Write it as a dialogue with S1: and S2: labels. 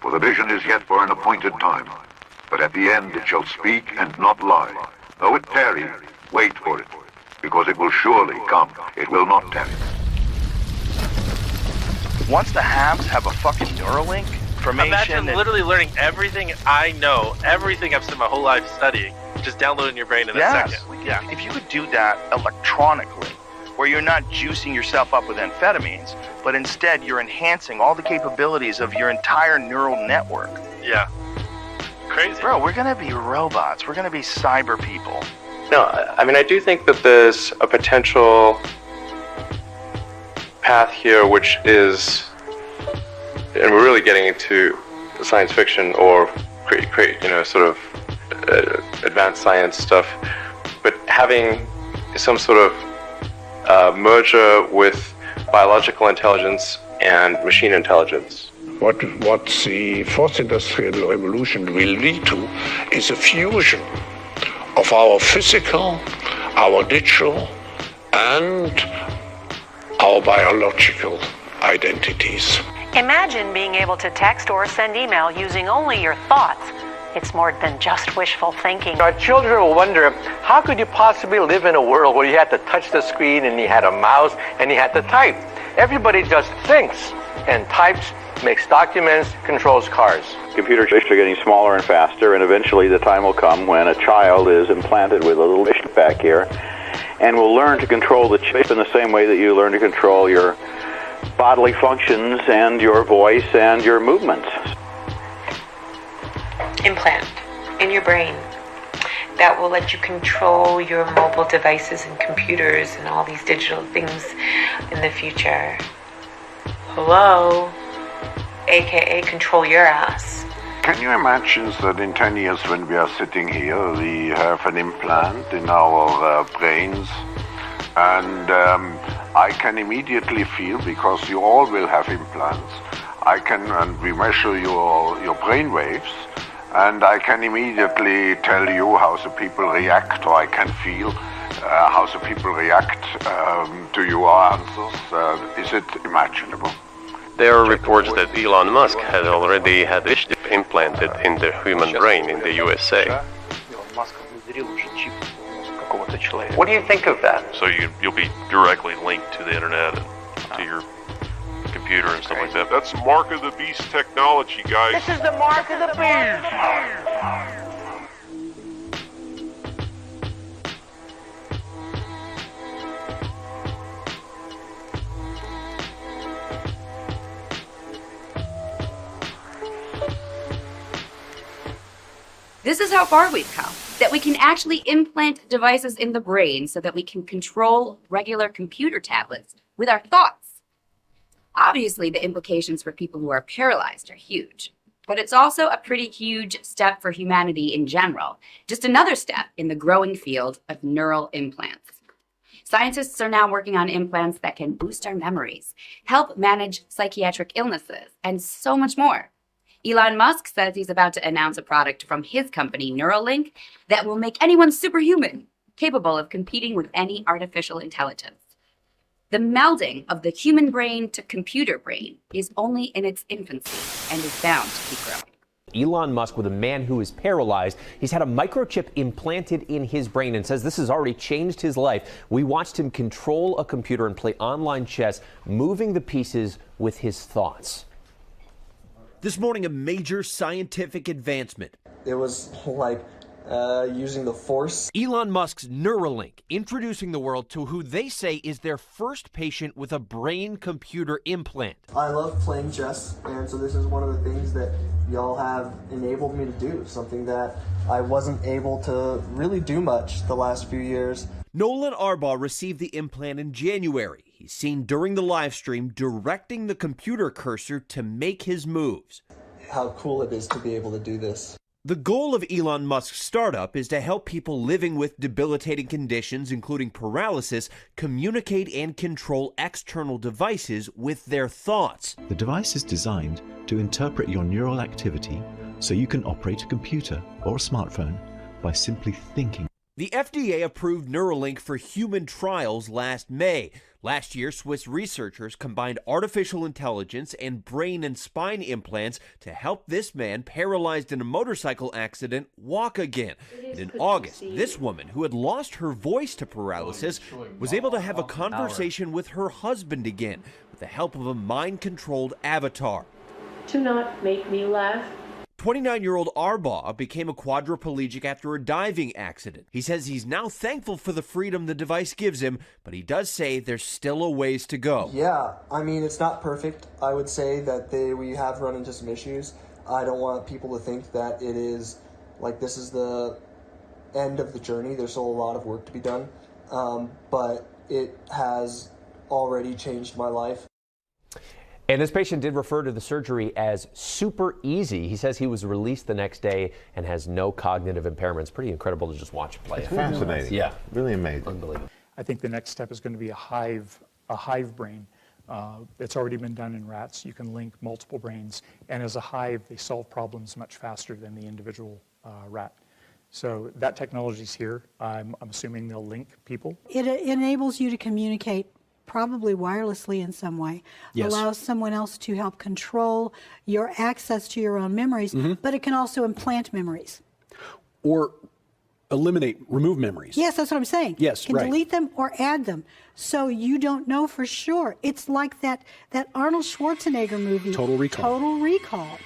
S1: For the vision is yet for an appointed time, but at the end it shall speak and not lie. Though it tarry, wait for it, because it will surely come. It will not tarry.
S2: Once the Habs have a fucking Neuralink,
S3: Imagine literally learning everything I know, everything I've spent my whole life studying, just downloading your brain in a second.
S2: Yeah, if you could do that electronically, where you're not juicing yourself up with amphetamines, but instead you're enhancing all the capabilities of your entire neural network.
S3: Yeah. Crazy.
S2: Bro, we're gonna be robots. We're gonna be cyber people.
S4: No, I mean, I do think that there's a potential path here, which is, and we're really getting into science fiction or create, sort of advanced science stuff, but having some sort of merger with biological intelligence and machine intelligence.
S5: What the fourth industrial revolution will lead to is a fusion of our physical, our digital, and our biological identities.
S6: Imagine being able to text or send email using only your thoughts. It's more than just wishful thinking.
S7: Our children will wonder, how could you possibly live in a world where you had to touch the screen and you had a mouse and you had to type? Everybody just thinks and types, makes documents, controls cars.
S8: Computers are getting smaller and faster, and eventually the time will come when a child is implanted with a little chip back here and will learn to control the chip in the same way that you learn to control your bodily functions and your voice and your movements.
S9: Implant in your brain that will let you control your mobile devices and computers and all these digital things in the future. Hello? AKA control your ass.
S1: Can you imagine that in 10 years when we are sitting here, we have an implant in our brains, and I can immediately feel, because you all will have implants, and we measure your brain waves, and I can immediately tell you how the people react, or I can feel how the people react to your answers. Is it imaginable?
S4: There are reports that Elon Musk had already had this chip implanted in the human brain in the USA.
S7: What do you think of that?
S3: So you'll be directly linked to the internet and to your computer and stuff like that.
S10: That's Mark of the Beast technology, guys.
S6: This is the mark of the beast.
S11: This is how far we've come, that we can actually implant devices in the brain so that we can control regular computer tablets with our thoughts. Obviously, the implications for people who are paralyzed are huge, but it's also a pretty huge step for humanity in general, just another step in the growing field of neural implants. Scientists are now working on implants that can boost our memories, help manage psychiatric illnesses, and so much more. Elon Musk says he's about to announce a product from his company, Neuralink, that will make anyone superhuman, capable of competing with any artificial intelligence. The melding of the human brain to computer brain is only in its infancy and is bound to keep growing.
S12: Elon Musk with a man who is paralyzed. He's had a microchip implanted in his brain and says this has already changed his life. We watched him control a computer and play online chess, moving the pieces with his thoughts.
S13: This morning, a major scientific advancement.
S14: It was like using the force.
S13: Elon Musk's Neuralink, introducing the world to who they say is their first patient with a brain-computer implant.
S14: I love playing chess, and so this is one of the things that y'all have enabled me to do, something that I wasn't able to really do much the last few years.
S13: Nolan Arbaugh received the implant in January. He's seen during the live stream directing the computer cursor to make his moves.
S14: How cool it is to be able to do this.
S13: The goal of Elon Musk's startup is to help people living with debilitating conditions, including paralysis, communicate and control external devices with their thoughts.
S15: The device is designed to interpret your neural activity so you can operate a computer or a smartphone by simply thinking.
S13: The FDA approved Neuralink for human trials last May. Last year, Swiss researchers combined artificial intelligence and brain and spine implants to help this man paralyzed in a motorcycle accident walk again. And in August, this woman, who had lost her voice to paralysis, was able to have a conversation with her husband again with the help of a mind-controlled avatar.
S16: Do not make me laugh.
S13: 29-year-old Arbaugh became a quadriplegic after a diving accident. He says he's now thankful for the freedom the device gives him, but he does say there's still a ways to go.
S14: Yeah, I mean, it's not perfect. I would say that we have run into some issues. I don't want people to think that it is, like, this is the end of the journey. There's still a lot of work to be done, but it has already changed my life.
S12: And this patient did refer to the surgery as super easy. He says he was released the next day and has no cognitive impairments. Pretty incredible to just watch it play.
S17: It's fascinating.
S12: Yeah.
S17: Really amazing.
S12: Unbelievable.
S18: I think the next step is going to be a hive brain. It's already been done in rats. You can link multiple brains. And as a hive, they solve problems much faster than the individual rat. So that technology's here. I'm assuming they'll link people.
S19: It enables you to communicate probably wirelessly in some way, allows someone else to help control your access to your own memories, but it can also implant memories.
S20: Or remove memories.
S19: Yes, that's what I'm saying.
S20: Yes,
S19: you can delete them or add them, so you don't know for sure. It's like that Arnold Schwarzenegger movie,
S20: Total Recall.
S19: Total Recall.